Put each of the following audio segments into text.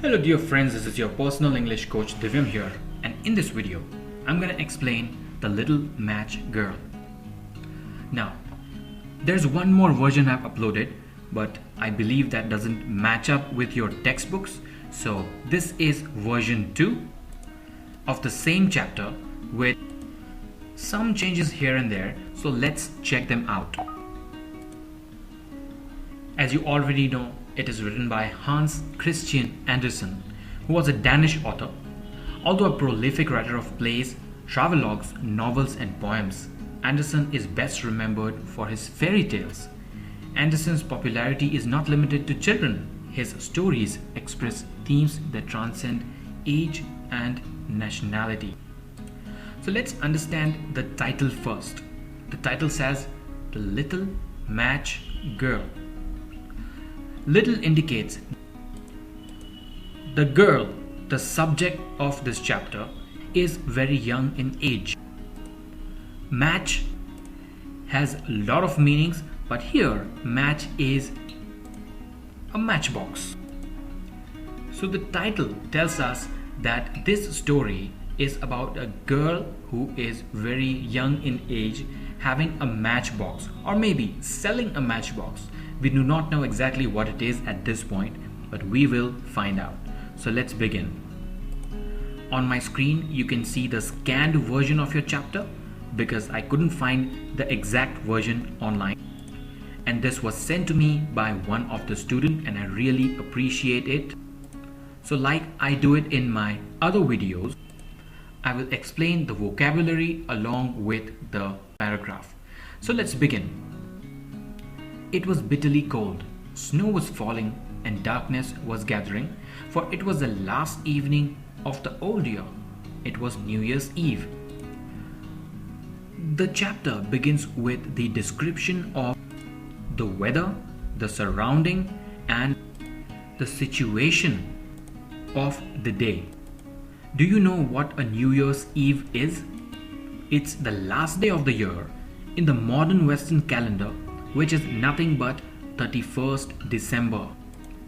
Hello dear friends, this is your personal English coach Divyam here, and in this video I'm going to explain the little match girl. Now there's one more version I've uploaded, but I believe that doesn't match up with your textbooks, so this is version 2 of the same chapter with some changes here and there, so let's check them out. As you already know, it is written by Hans Christian Andersen, who was a Danish author. Although a prolific writer of plays, travelogues, novels and poems, Andersen is best remembered for his fairy tales. Andersen's popularity is not limited to children. His stories express themes that transcend age and nationality. So let's understand the title first. The title says, The Little Match Girl. Little indicates the girl, the subject of this chapter, is very young in age. Match has a lot of meanings, but here match is a matchbox. So the title tells us that this story is about a girl who is very young in age having a matchbox, or maybe selling a matchbox. We do not know exactly what it is at this point, but we will find out. So let's begin. On my screen you can see the scanned version of your chapter because I couldn't find the exact version online, and this was sent to me by one of the students and I really appreciate it. So like I do it in my other videos, I will explain the vocabulary along with the paragraph. So let's begin. It was bitterly cold, snow was falling and darkness was gathering, for it was the last evening of the old year. It was New Year's Eve. The chapter begins with the description of the weather, the surrounding and the situation of the day. Do you know what a New Year's Eve is? It's the last day of the year in the modern Western calendar, which is nothing but 31st December.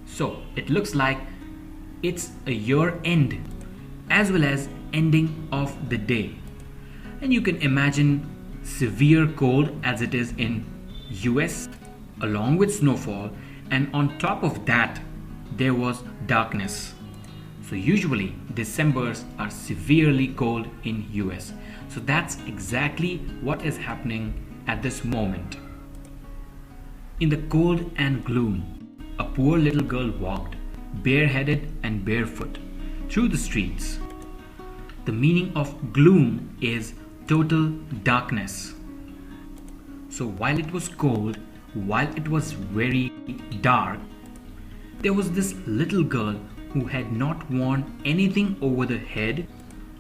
So it looks like it's a year end as well as ending of the day. And you can imagine severe cold as it is in US along with snowfall, and on top of that there was darkness. So usually Decembers are severely cold in US. So that's exactly what is happening at this moment. In the cold and gloom, a poor little girl walked, bareheaded and barefoot, through the streets. The meaning of gloom is total darkness. So while it was cold, while it was very dark, there was this little girl who had not worn anything over the head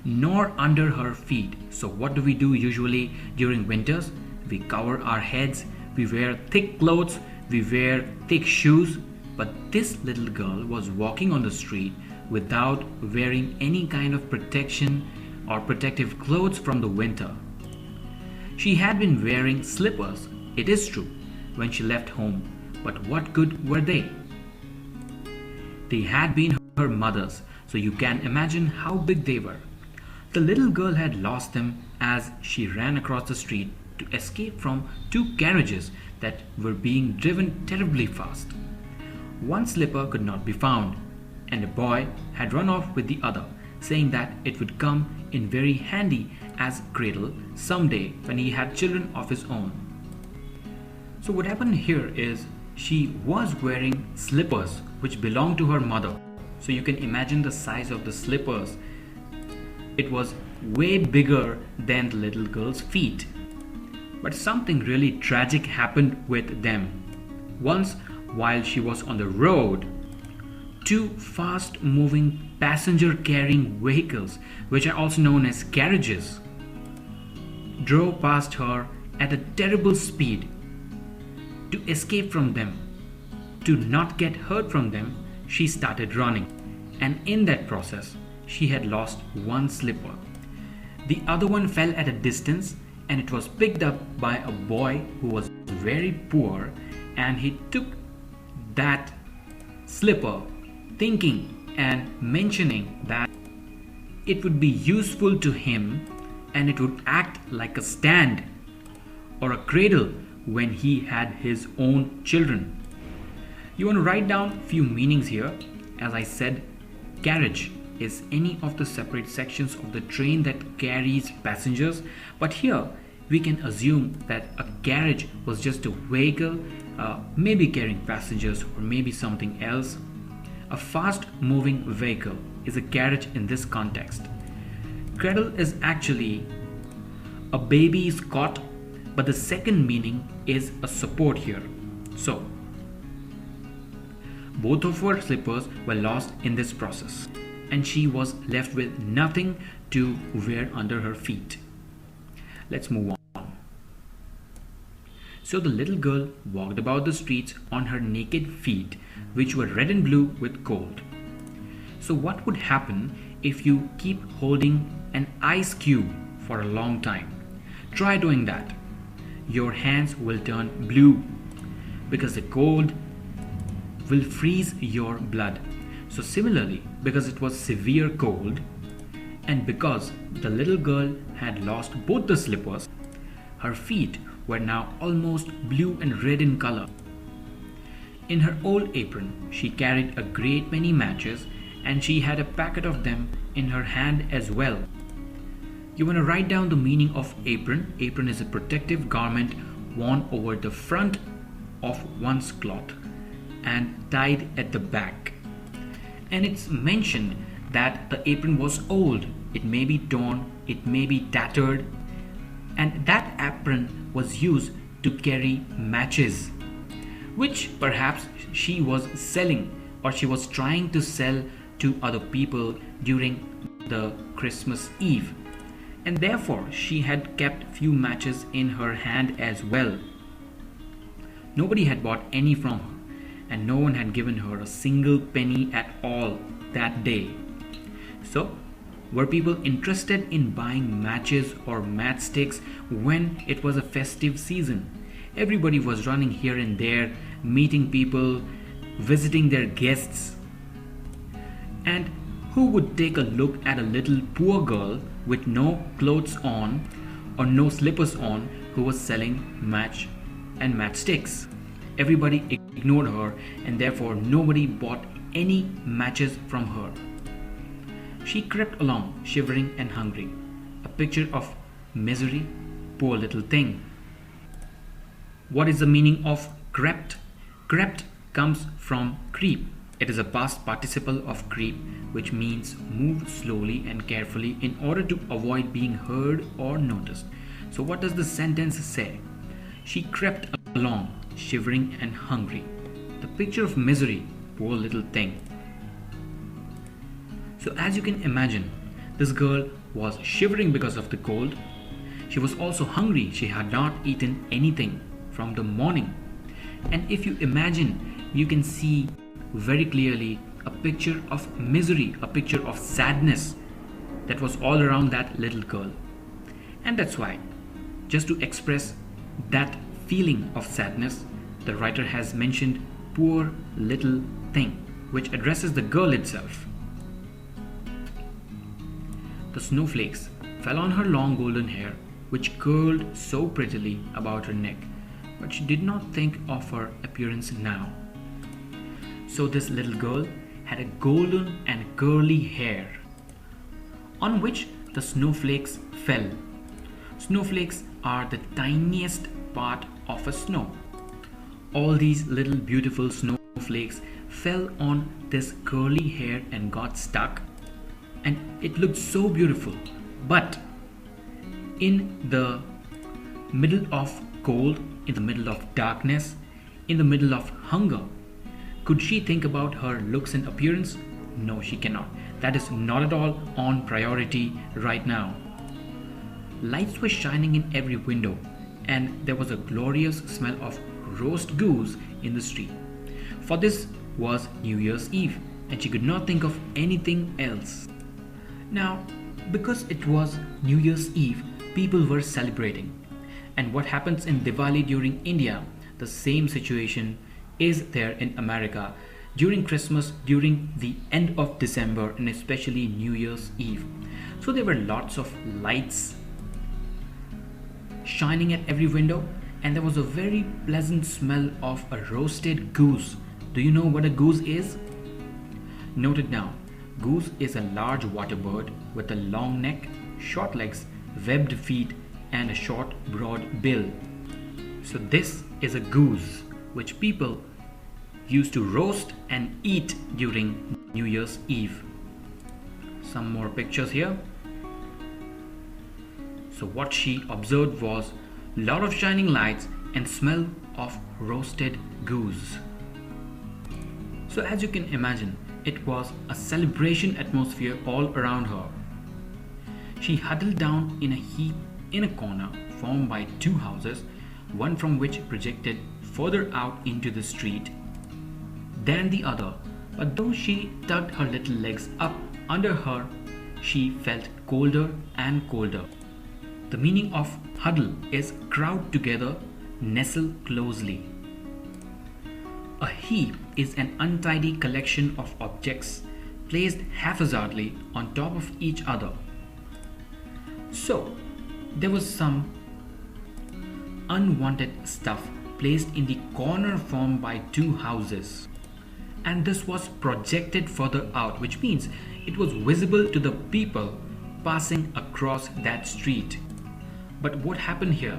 nor under her feet. So what do we do usually during winters? We cover our heads, we wear thick clothes, we wear thick shoes, but this little girl was walking on the street without wearing any kind of protection or protective clothes from the winter. She had been wearing slippers, it is true, when she left home, but what good were they? They had been her mother's, so you can imagine how big they were. The little girl had lost them as she ran across the street to escape from two carriages that were being driven terribly fast. One slipper could not be found, and a boy had run off with the other, saying that it would come in very handy as cradle someday when he had children of his own. So what happened here is she was wearing slippers which belonged to her mother. So you can imagine the size of the slippers. It was way bigger than the little girl's feet. But something really tragic happened with them. Once, while she was on the road, two fast-moving passenger-carrying vehicles, which are also known as carriages, drove past her at a terrible speed. To escape from them, to not get hurt from them, she started running. And in that process, she had lost one slipper. The other one fell at a distance, and it was picked up by a boy who was very poor, and he took that slipper thinking and mentioning that it would be useful to him and it would act like a stand or a cradle when he had his own children. You want to write down few meanings here. As I said, carriage is any of the separate sections of the train that carries passengers, but here we can assume that a carriage was just a vehicle, maybe carrying passengers or maybe something else. A fast moving vehicle is a carriage in this context. Cradle is actually a baby's cot, but the second meaning is a support here. So, both of her slippers were lost in this process, and she was left with nothing to wear under her feet. Let's move on. So the little girl walked about the streets on her naked feet, which were red and blue with cold. So what would happen if you keep holding an ice cube for a long time? Try doing that. Your hands will turn blue because the cold will freeze your blood. So similarly, because it was severe cold and because the little girl had lost both the slippers, her feet were now almost blue and red in color. In her old apron, she carried a great many matches and she had a packet of them in her hand as well. You want to write down the meaning of apron. Apron is a protective garment worn over the front of one's cloth and tied at the back. And it's mentioned that the apron was old. It may be torn, it may be tattered, and that apron was used to carry matches, which perhaps she was selling or she was trying to sell to other people during the Christmas Eve, and therefore she had kept few matches in her hand as well. Nobody had bought any from her, and no one had given her a single penny at all that day. So, were people interested in buying matches or matchsticks when it was a festive season? Everybody was running here and there, meeting people, visiting their guests. And who would take a look at a little poor girl with no clothes on or no slippers on who was selling match and matchsticks? Everybody ignored her, and therefore nobody bought any matches from her. She crept along, shivering and hungry, a picture of misery, poor little thing. What is the meaning of crept? Crept comes from creep. It is a past participle of creep, which means move slowly and carefully in order to avoid being heard or noticed. So what does the sentence say? She crept along, shivering and hungry. The picture of misery, poor little thing. So as you can imagine, this girl was shivering because of the cold. She was also hungry. She had not eaten anything from the morning. And if you imagine, you can see very clearly a picture of misery, a picture of sadness that was all around that little girl. And that's why, just to express that feeling of sadness, the writer has mentioned poor little thing, which addresses the girl itself. The snowflakes fell on her long golden hair, which curled so prettily about her neck, but she did not think of her appearance now. So this little girl had a golden and curly hair, on which the snowflakes fell. Snowflakes are the tiniest part of a snow. All these little beautiful snowflakes fell on this curly hair and got stuck, and it looked so beautiful. But in the middle of cold, in the middle of darkness, in the middle of hunger, could she think about her looks and appearance? No, she cannot. That is not at all on priority right now. Lights were shining in every window, and there was a glorious smell of roast goose in the street. For this was New Year's Eve, and she could not think of anything else. Now, because it was New Year's Eve, people were celebrating. And what happens in Diwali during India, the same situation is there in America. during Christmas, during the end of December, and especially New Year's Eve. So there were lots of lights shining at every window, and there was a very pleasant smell of a roasted goose. Do you know what a goose is? Note it down. Goose is a large water bird with a long neck, short legs, webbed feet, and a short, broad bill. So this is a goose which people used to roast and eat during New Year's Eve. Some more pictures here. So what she observed was a lot of shining lights and smell of roasted goose. So as you can imagine, it was a celebration atmosphere all around her. She huddled down in a heap in a corner formed by two houses, one from which projected further out into the street than the other. But though she tugged her little legs up under her, she felt colder and colder. The meaning of huddle is crowd together, nestle closely. A heap is an untidy collection of objects placed haphazardly on top of each other. So, there was some unwanted stuff placed in the corner formed by two houses, and this was projected further out, which means it was visible to the people passing across that street. But what happened here?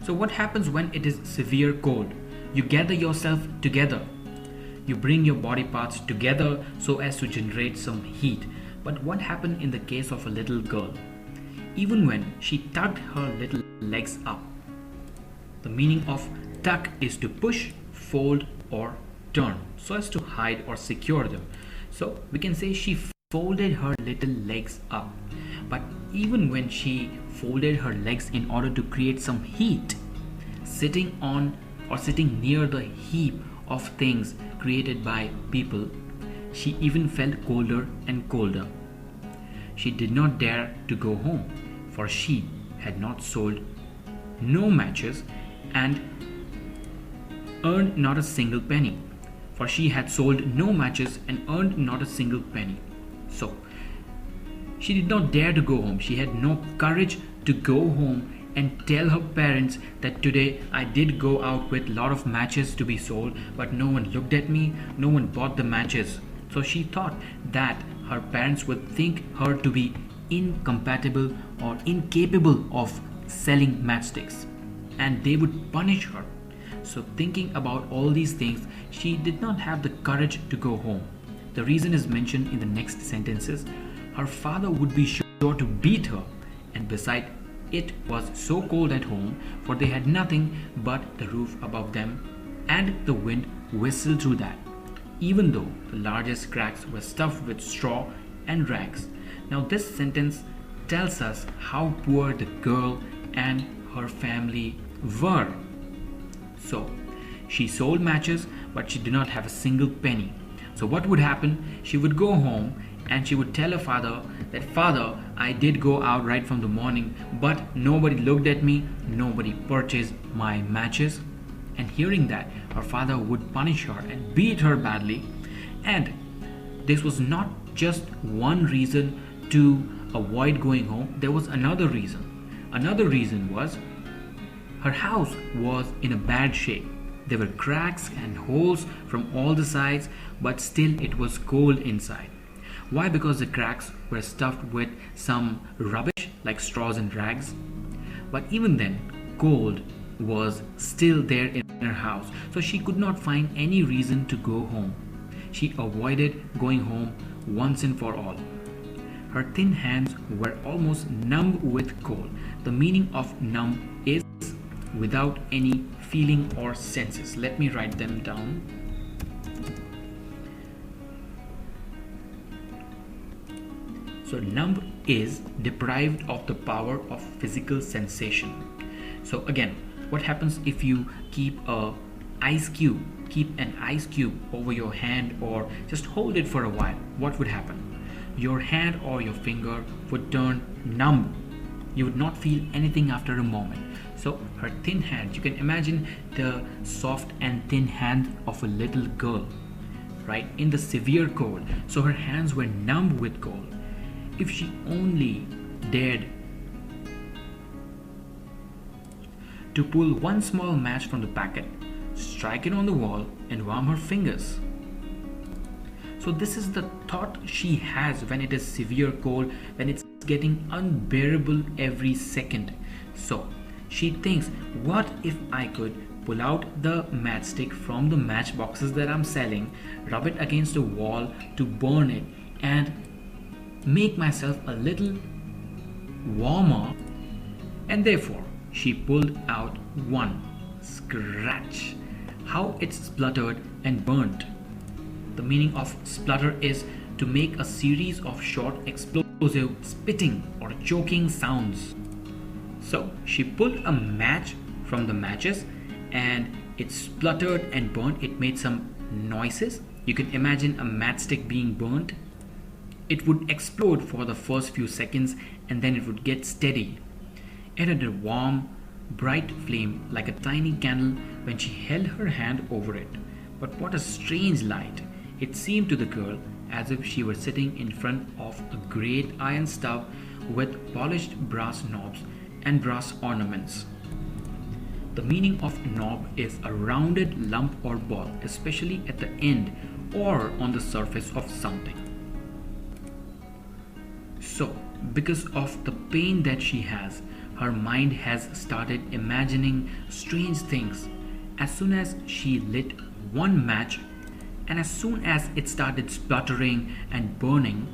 So what happens when it is severe cold? You gather yourself together. You bring your body parts together so as to generate some heat. But what happened in the case of a little girl? Even when she tugged her little legs up. The meaning of tuck is to push, fold, or turn so as to hide or secure them. So we can say she folded her little legs up. But even when she folded her legs in order to create some heat, sitting on or sitting near the heap of things created by people, she even felt colder and colder. She did not dare to go home, for she had not sold no matches and earned not a single penny. For she had sold no matches and earned not a single penny. So she did not dare to go home. She had no courage to go home and tell her parents that today I did go out with a lot of matches to be sold, but no one looked at me, no one bought the matches. So she thought that her parents would think her to be incompatible or incapable of selling matchsticks, and they would punish her. So thinking about all these things, she did not have the courage to go home. The reason is mentioned in the next sentences. Her father would be sure to beat her, and besides, it was so cold at home, for they had nothing but the roof above them, and the wind whistled through that, even though the largest cracks were stuffed with straw and rags. Now this sentence tells us how poor the girl and her family were. So she sold matches, but she did not have a single penny. So what would happen? She would go home and she would tell her father that, "Father, I did go out right from the morning, but nobody looked at me, nobody purchased my matches." And hearing that, her father would punish her and beat her badly. And this was not just one reason to avoid going home. There was another reason. Another reason was her house was in a bad shape. There were cracks and holes from all the sides, but still it was cold inside. Why? Because the cracks were stuffed with some rubbish like straws and rags. But even then, cold was still there in her house, so she could not find any reason to go home. She avoided going home once and for all. Her thin hands were almost numb with cold. The meaning of numb is without any feeling or senses. Let me write them down. So numb is deprived of the power of physical sensation. So again, what happens if you keep an ice cube over your hand or just hold it for a while? What would happen? Your hand or your finger would turn numb. You would not feel anything after a moment. So her thin hands, you can imagine the soft and thin hand of a little girl, right, in the severe cold. So her hands were numb with cold. If she only dared to pull one small match from the packet, strike it on the wall, and warm her fingers. So this is the thought she has when it is severe cold, when it's getting unbearable every second. So she thinks, what if I could pull out the matchstick from the matchboxes that I'm selling, rub it against a wall to burn it, and make myself a little warmer. And therefore she pulled out one. Scratch! How it spluttered and burnt. The meaning of splutter is to make a series of short explosive spitting or choking sounds. So she pulled a match from the matches and it spluttered and burnt. It made some noises. You can imagine a matchstick being burnt. It would explode for the first few seconds and then it would get steady. It had a warm, bright flame like a tiny candle when she held her hand over it. But what a strange light! It seemed to the girl as if she were sitting in front of a great iron stove with polished brass knobs and brass ornaments. The meaning of knob is a rounded lump or ball, especially at the end or on the surface of something. So, because of the pain that she has, her mind has started imagining strange things. As soon as she lit one match, and as soon as it started spluttering and burning,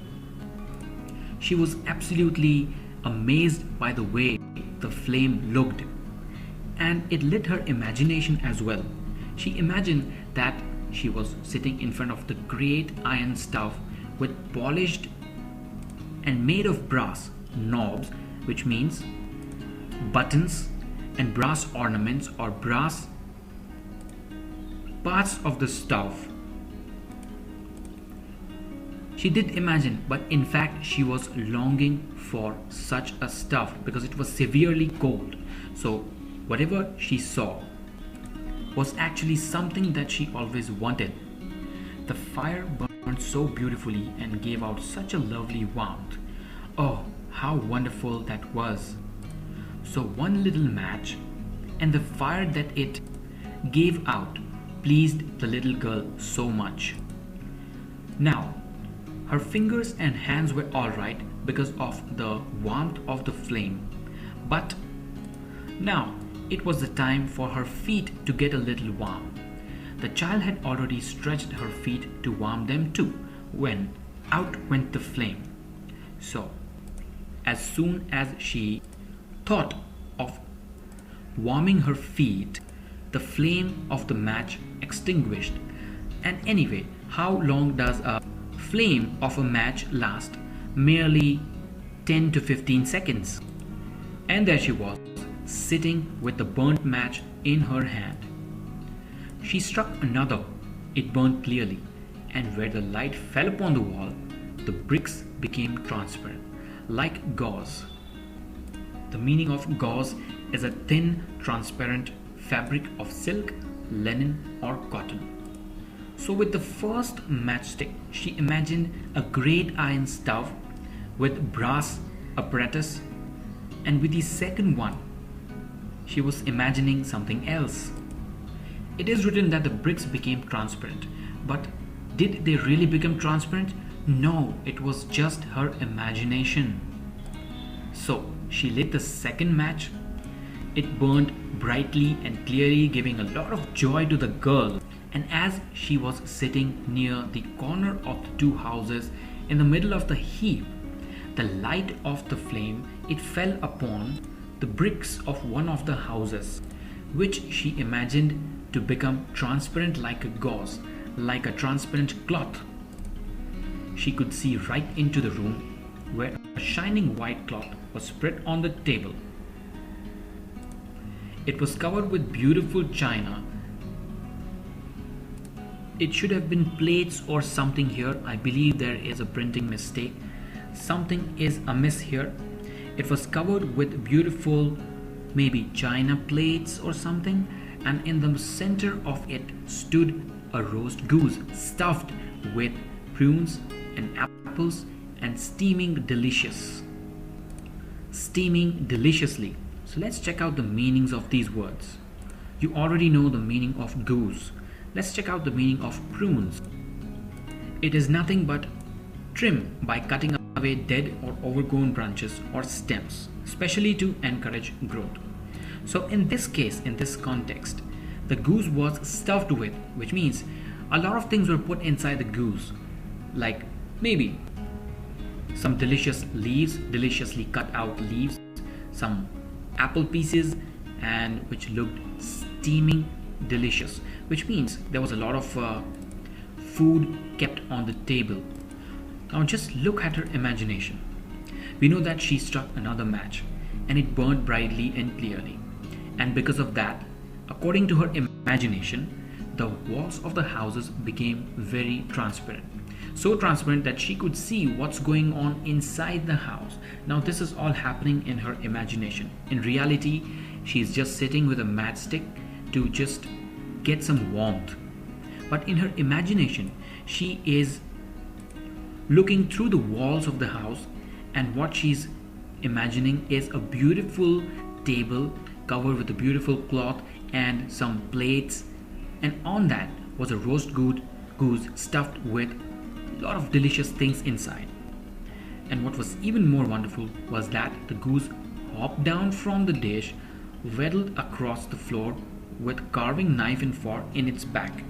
she was absolutely amazed by the way the flame looked. And it lit her imagination as well. She imagined that she was sitting in front of the great iron stove with polished and made of brass knobs, which means buttons, and brass ornaments or brass parts of the stove. She did imagine, but in fact she was longing for such a stove because it was severely cold. So whatever she saw was actually something that she always wanted. The fire burned so beautifully and gave out such a lovely warmth. Oh, how wonderful that was. So one little match and the fire that it gave out pleased the little girl so much. Now, her fingers and hands were alright because of the warmth of the flame. But now it was the time for her feet to get a little warm. The child had already stretched her feet to warm them too when out went the flame. So, as soon as she thought of warming her feet, the flame of the match extinguished. And anyway, how long does a flame of a match last? Merely 10 to 15 seconds. And there she was, sitting with the burnt match in her hand. She struck another. It burned clearly, and where the light fell upon the wall, the bricks became transparent, like gauze. The meaning of gauze is a thin, transparent fabric of silk, linen, or cotton. So with the first matchstick, she imagined a great iron stove with brass apparatus, and with the second one, she was imagining something else. It is written that the bricks became transparent, but did they really become transparent? No, it was just her imagination. So she lit the second match. It burned brightly and clearly, giving a lot of joy to the girl. And as she was sitting near the corner of the two houses in the middle of the heap, the light of the flame, it fell upon the bricks of one of the houses, which she imagined to become transparent like a gauze, like a transparent cloth. She could see right into the room where a shining white cloth was spread on the table. It was covered with beautiful china. It should have been plates or something here. I believe there is a printing mistake. Something is amiss here. It was covered with beautiful, maybe china plates or something, and in the center of it stood a roast goose stuffed with prunes and apples and steaming deliciously. So let's check out the meanings of these words. You already know the meaning of goose. Let's check out the meaning of prunes. It is nothing but trim by cutting away dead or overgrown branches or stems, especially to encourage growth. So in this case, in this context, the goose was stuffed with, which means a lot of things were put inside the goose, like maybe some delicious leaves, deliciously cut out leaves, some apple pieces, and which looked steaming delicious, which means there was a lot of food kept on the table. Now just look at her imagination. We know that she struck another match and it burned brightly and clearly. And because of that, according to her imagination, the walls of the houses became very transparent. So transparent that she could see what's going on inside the house. Now this is all happening in her imagination. In reality, she's just sitting with a matchstick to just get some warmth. But in her imagination, she is looking through the walls of the house, and what she's imagining is a beautiful table covered with a beautiful cloth and some plates, and on that was a roast goose stuffed with a lot of delicious things inside. And what was even more wonderful was that the goose hopped down from the dish, waddled across the floor with carving knife and fork in its back,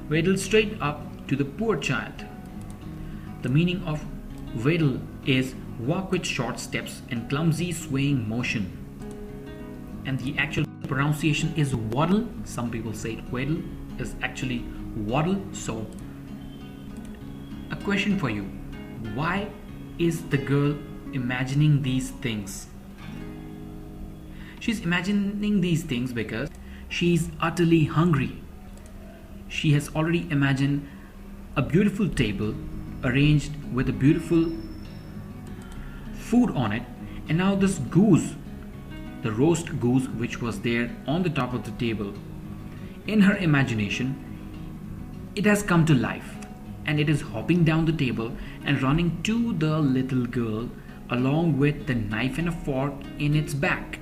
waddled straight up to the poor child. The meaning of waddle is walk with short steps and clumsy swaying motion. And the actual pronunciation is waddle. Some people say waddle, is actually waddle. So a question for you. Why is the girl imagining these things? She's imagining these things because she's utterly hungry. She has already imagined a beautiful table arranged with a beautiful food on it, and now this goose, the roast goose which was there on the top of the table, in her imagination, it has come to life and it is hopping down the table and running to the little girl along with the knife and a fork in its back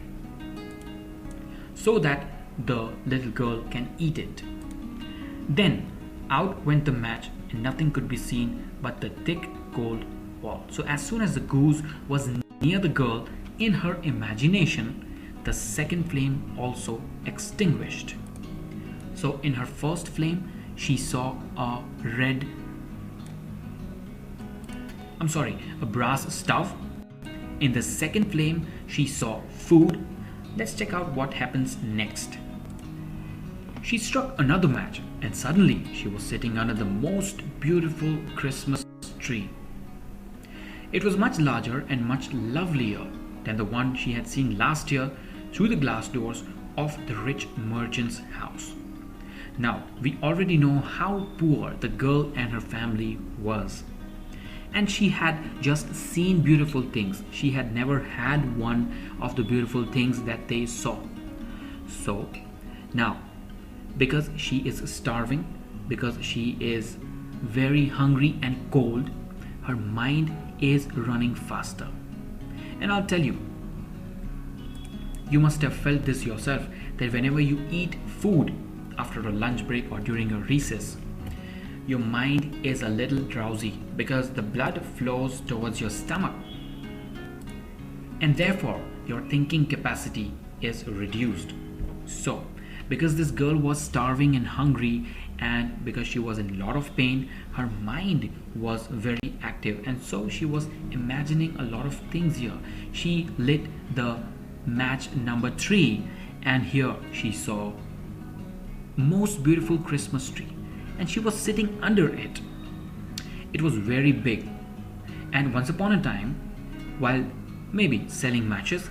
so that the little girl can eat it. Then out went the match and nothing could be seen but the thick cold wall. So as soon as the goose was near the girl, in her imagination, the second flame also extinguished. So in her first flame, she saw a brass stove. In the second flame, she saw food. Let's check out what happens next. She struck another match and suddenly she was sitting under the most beautiful Christmas tree. It was much larger and much lovelier than the one she had seen last year through the glass doors of the rich merchant's house. Now, we already know how poor the girl and her family was. And she had just seen beautiful things. She had never had one of the beautiful things that they saw. So, now, because she is starving, because she is very hungry and cold, her mind is running faster. And I'll tell you, you must have felt this yourself, that whenever you eat food after a lunch break or during a recess, your mind is a little drowsy because the blood flows towards your stomach, and therefore your thinking capacity is reduced. So, because this girl was starving and hungry, and because she was in a lot of pain, her mind was very active, and so she was imagining a lot of things here. She lit the match number 3, and here she saw most beautiful Christmas tree, and she was sitting under it. It was very big, and once upon a time, while maybe selling matches,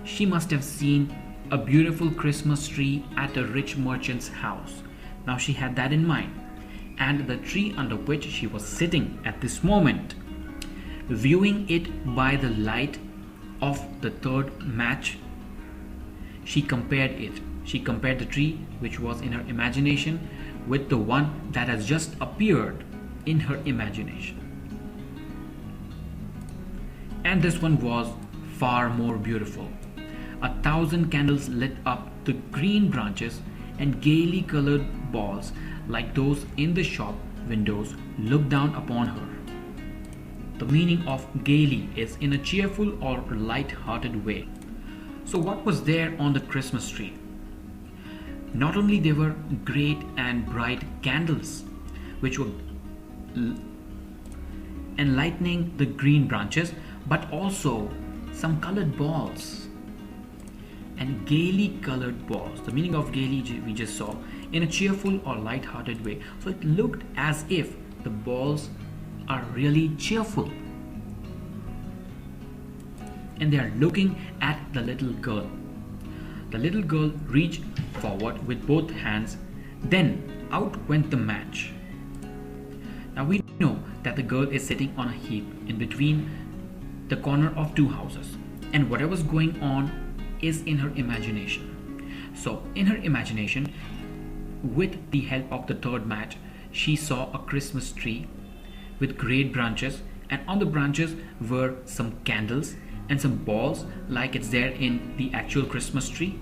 she must have seen a beautiful Christmas tree at a rich merchant's house. Now she had that in mind, and the tree under which she was sitting at this moment, viewing it by the light of the third match, she compared it. She compared the tree which was in her imagination with the one that has just appeared in her imagination. And this one was far more beautiful. 1,000 candles lit up the green branches, and gaily colored balls like those in the shop windows looked down upon her. The meaning of gaily is in a cheerful or light-hearted way. So what was there on the Christmas tree? Not only there were great and bright candles which were enlightening the green branches, but also some colored balls and gaily colored balls. The meaning of gaily we just saw, in a cheerful or light-hearted way. So it looked as if the balls are really cheerful, and they are looking at the little girl. The little girl reached forward with both hands, then out went the match. Now we know that the girl is sitting on a heap in between the corner of two houses, and whatever's going on is in her imagination. So in her imagination, with the help of the third match, she saw a Christmas tree with great branches, and on the branches were some candles and some balls like it's there in the actual Christmas tree,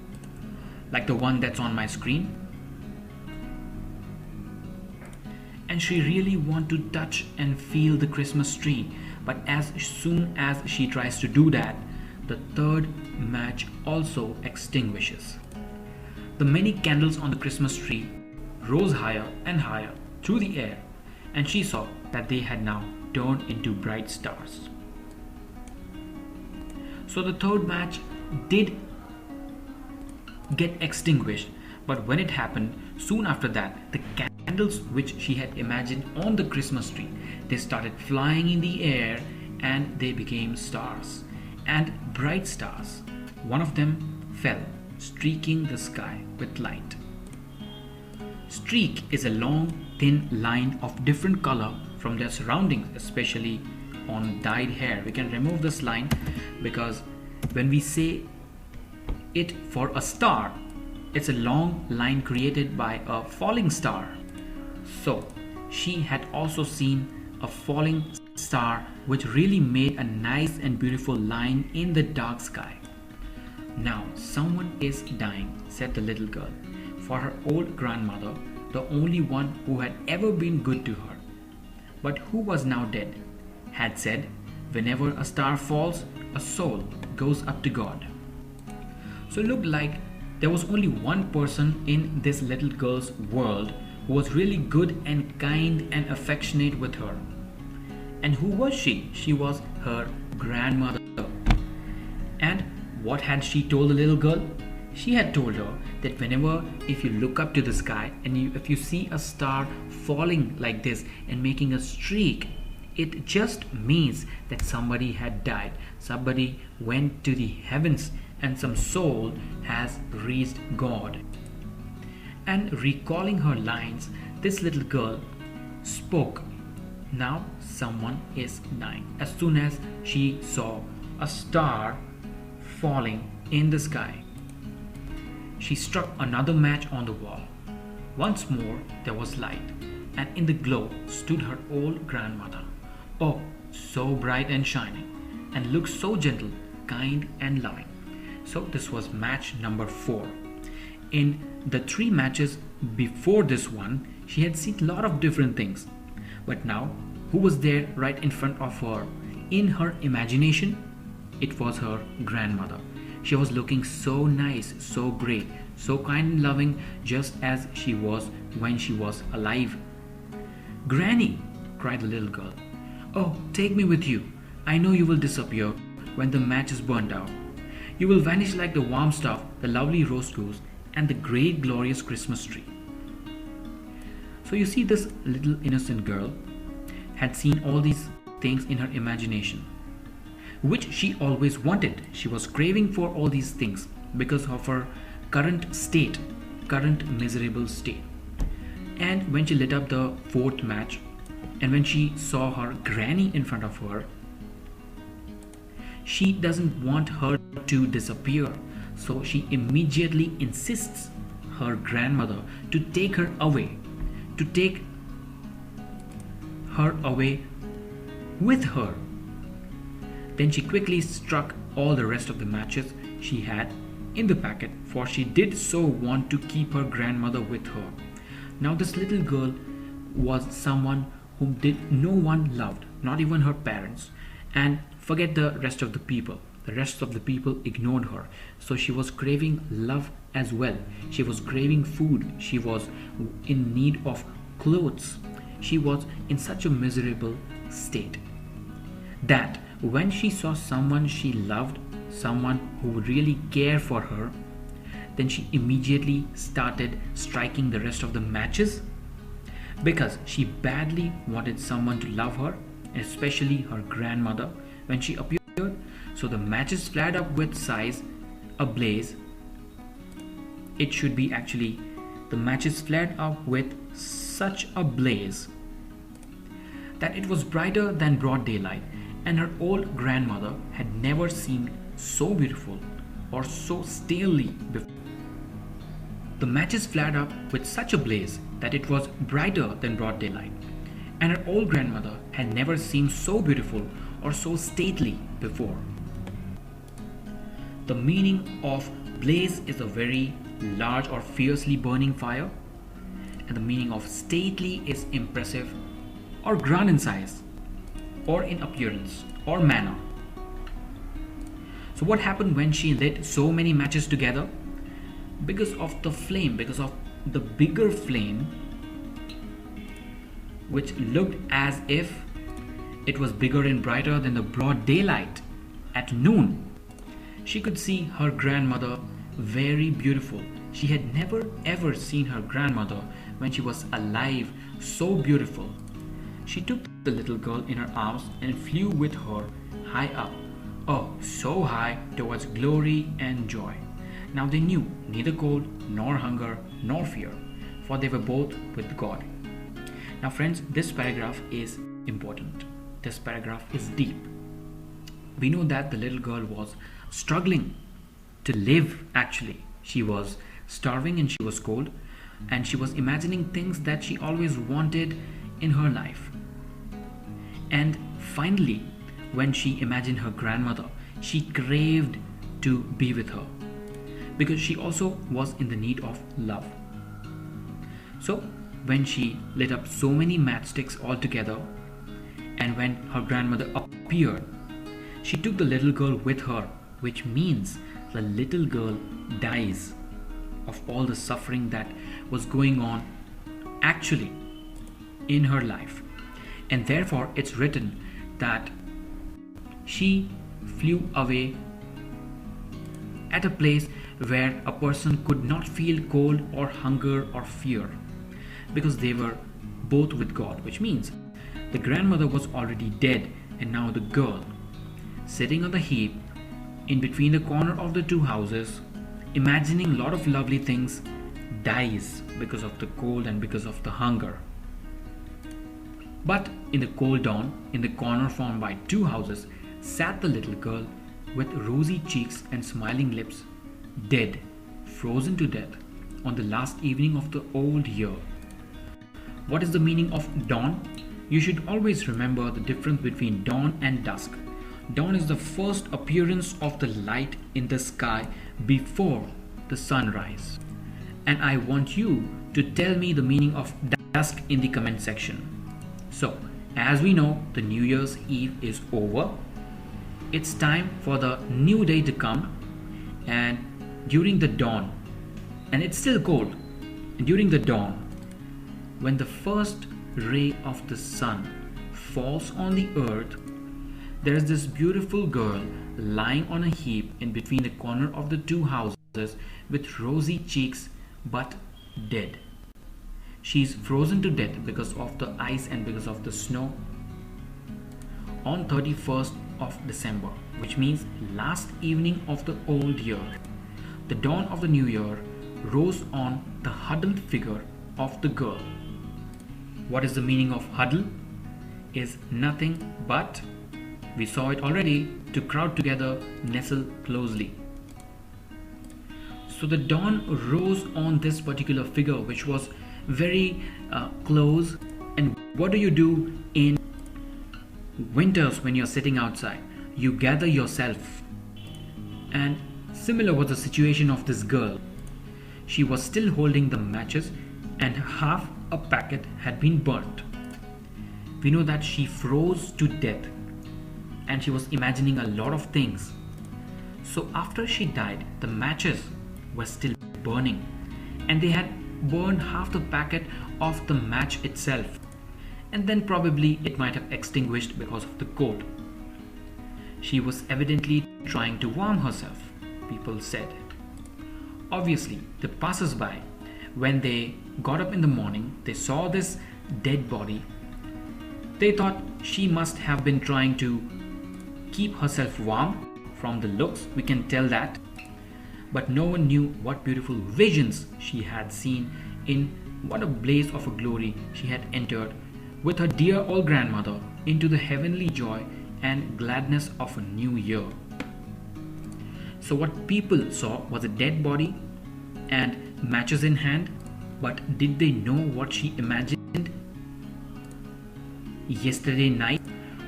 like the one that's on my screen. And she really wants to touch and feel the Christmas tree, but as soon as she tries to do that, the third match also extinguishes. The many candles on the Christmas tree rose higher and higher through the air, and she saw that they had now turned into bright stars. So the third match did get extinguished, but when it happened, soon after that, the candles which she had imagined on the Christmas tree, they started flying in the air and they became stars, and bright stars. One of them fell, streaking the sky with light. Streak is a long, thin line of different color from their surroundings, especially on dyed hair. We can remove this line because when we say it for a star, it's a long line created by a falling star. So she had also seen a falling star which really made a nice and beautiful line in the dark sky. Now someone is dying, said the little girl, for her old grandmother, the only one who had ever been good to her, but who was now dead, had said, whenever a star falls, a soul goes up to God. So it looked like there was only one person in this little girl's world who was really good and kind and affectionate with her. And who was she? She was her grandmother. And what had she told the little girl? She had told her that whenever, if you look up to the sky and if you see a star falling like this and making a streak, it just means that somebody had died. Somebody went to the heavens and some soul has reached God. And recalling her lines, this little girl spoke. Now someone is dying. As soon as she saw a star falling in the sky, she struck another match on the wall. Once more there was light, and in the glow stood her old grandmother. Oh, so bright and shining, and looked so gentle, kind and loving. So this was match number 4. In the 3 matches before this one, she had seen a lot of different things. But now, who was there right in front of her? In her imagination, it was her grandmother. She was looking so nice, so great, so kind and loving, just as she was when she was alive. "Granny," cried the little girl, "oh, take me with you. I know you will disappear when the match is burned out. You will vanish like the warm stuff, the lovely roast goose, and the great glorious Christmas tree." So you see, this little innocent girl had seen all these things in her imagination, which she always wanted. She was craving for all these things because of her current state, current miserable state. And when she lit up the 4th match, and when she saw her granny in front of her, She doesn't want her to disappear, so she immediately insists her grandmother to take her away, to take her away with her. Then she quickly struck all the rest of the matches she had in the packet, for she did so want to keep her grandmother with her. Now this little girl was someone whom no one loved, not even her parents, and forget the rest of the people. The rest of the people ignored her. So she was craving love as well. She was craving food. She was in need of clothes. She was in such a miserable state that when she saw someone she loved, someone who would really care for her, then she immediately started striking the rest of the matches, because she badly wanted someone to love her, especially her grandmother when she appeared. So the matches flared up with size ablaze. It should be actually, the matches flared up with such a blaze that it was brighter than broad daylight, and her old grandmother had never seemed so beautiful or so stalely before. The matches flared up with such a blaze that it was brighter than broad daylight, and her old grandmother had never seemed so beautiful or so stately before. The meaning of blaze is a very large or fiercely burning fire, and the meaning of stately is impressive or grand in size or in appearance or manner. So what happened when she lit so many matches together? Because of the flame, because of the bigger flame, which looked as if it was bigger and brighter than the broad daylight at noon, she could see her grandmother very beautiful. She had never ever seen her grandmother when she was alive so beautiful. She took the little girl in her arms and flew with her high up, oh so high, towards glory and joy. Now they knew neither cold nor hunger nor fear, for they were both with God. Now friends, this paragraph is important. This paragraph is deep. We know that the little girl was struggling to live actually. She was starving and she was cold, and she was imagining things that she always wanted in her life. And finally, when she imagined her grandmother, she craved to be with her, because she also was in the need of love. So when she lit up so many matchsticks all together, and when her grandmother appeared, she took the little girl with her, which means the little girl dies of all the suffering that was going on actually in her life. And therefore it's written that she flew away at a place where a person could not feel cold or hunger or fear, because they were both with God, which means the grandmother was already dead, and now the girl, sitting on the heap in between the corner of the two houses, imagining a lot of lovely things, dies because of the cold and because of the hunger. But in the cold dawn, in the corner formed by two houses, sat the little girl with rosy cheeks and smiling lips, dead, frozen to death on the last evening of the old year. What is the meaning of dawn? You should always remember the difference between dawn and dusk. Dawn is the first appearance of the light in the sky before the sunrise. And I want you to tell me the meaning of dusk in the comment section. So, as we know, the New Year's Eve is over. It's time for the new day to come, and during the dawn, and it's still cold, and during the dawn, when the first ray of the sun falls on the earth, there is this beautiful girl lying on a heap in between the corner of the two houses with rosy cheeks but dead. She's frozen to death because of the ice and because of the snow on 31st of December, which means last evening of the old year. The dawn of the new year rose on the huddled figure of the girl. What is the meaning of huddle? Is nothing but We saw it already, to crowd together, nestle closely. So the dawn rose on this particular figure, which was very close. And what do you do in winters when you're sitting outside? You gather yourself. And similar was the situation of this girl. She was still holding the matches and half a packet had been burnt. We know that she froze to death and she was imagining a lot of things. So after she died, the matches were still burning and they had burned half the packet of the match itself, and then probably it might have extinguished because of the cold. She was evidently trying to warm herself, people said. Obviously, the passers-by, when they got up in the morning, they saw this dead body. They thought she must have been trying to keep herself warm. From the looks, we can tell that. But no one knew what beautiful visions she had seen, in what a blaze of a glory she had entered with her dear old grandmother into the heavenly joy and gladness of a new year. So what people saw was a dead body and matches in hand, but did they know what she imagined yesterday night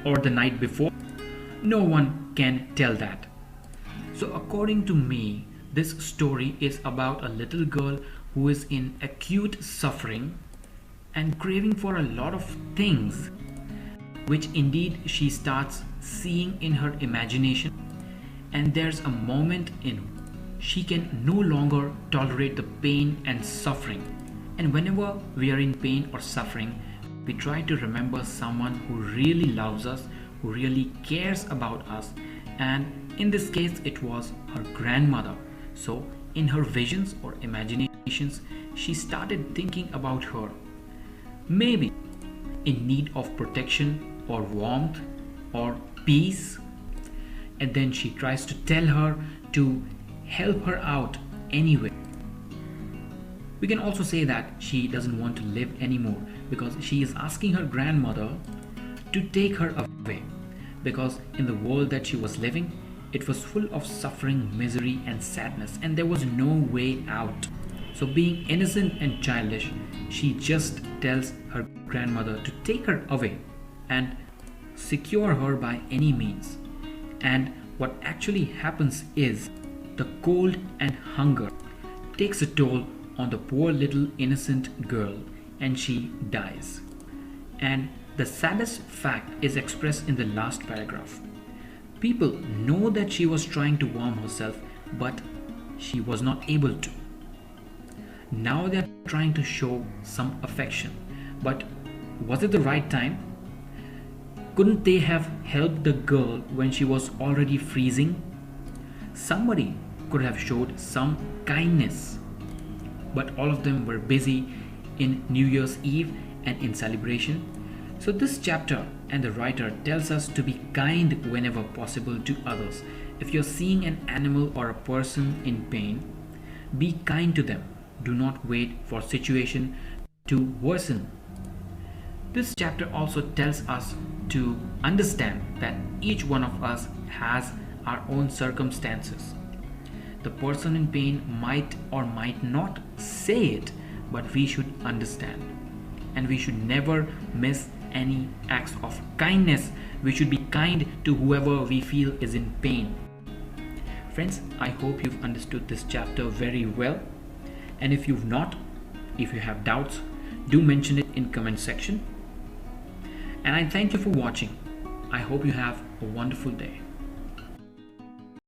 or the night before? No one can tell that. So according to me, this story is about a little girl who is in acute suffering and craving for a lot of things, which indeed she starts seeing in her imagination. And there's a moment in she can no longer tolerate the pain and suffering. And whenever we are in pain or suffering, we try to remember someone who really loves us, who really cares about us. And in this case, it was her grandmother. So in her visions or imaginations, she started thinking about her, maybe in need of protection or warmth or peace. And then she tries to tell her to help her out anyway. We can also say that she doesn't want to live anymore because she is asking her grandmother to take her away, because in the world that she was living, it was full of suffering, misery and sadness, and there was no way out. So being innocent and childish, she just tells her grandmother to take her away and secure her by any means. And what actually happens is the cold and hunger takes a toll on the poor little innocent girl and she dies. And the saddest fact is expressed in the last paragraph. People know that she was trying to warm herself, but she was not able to. Now they are trying to show some affection, but was it the right time? Couldn't they have helped the girl when she was already freezing? Somebody could have showed some kindness, but all of them were busy in New Year's Eve and in celebration. So this chapter and the writer tells us to be kind whenever possible to others. If you're seeing an animal or a person in pain, be kind to them. Do not wait for situation to worsen. This chapter also tells us to understand that each one of us has our own circumstances. The person in pain might or might not say it, but we should understand. And we should never miss any acts of kindness. We should be kind to whoever we feel is in pain. Friends, I hope you've understood this chapter very well. And if you've not, if you have doubts, do mention it in comment section. And I thank you for watching. I hope you have a wonderful day.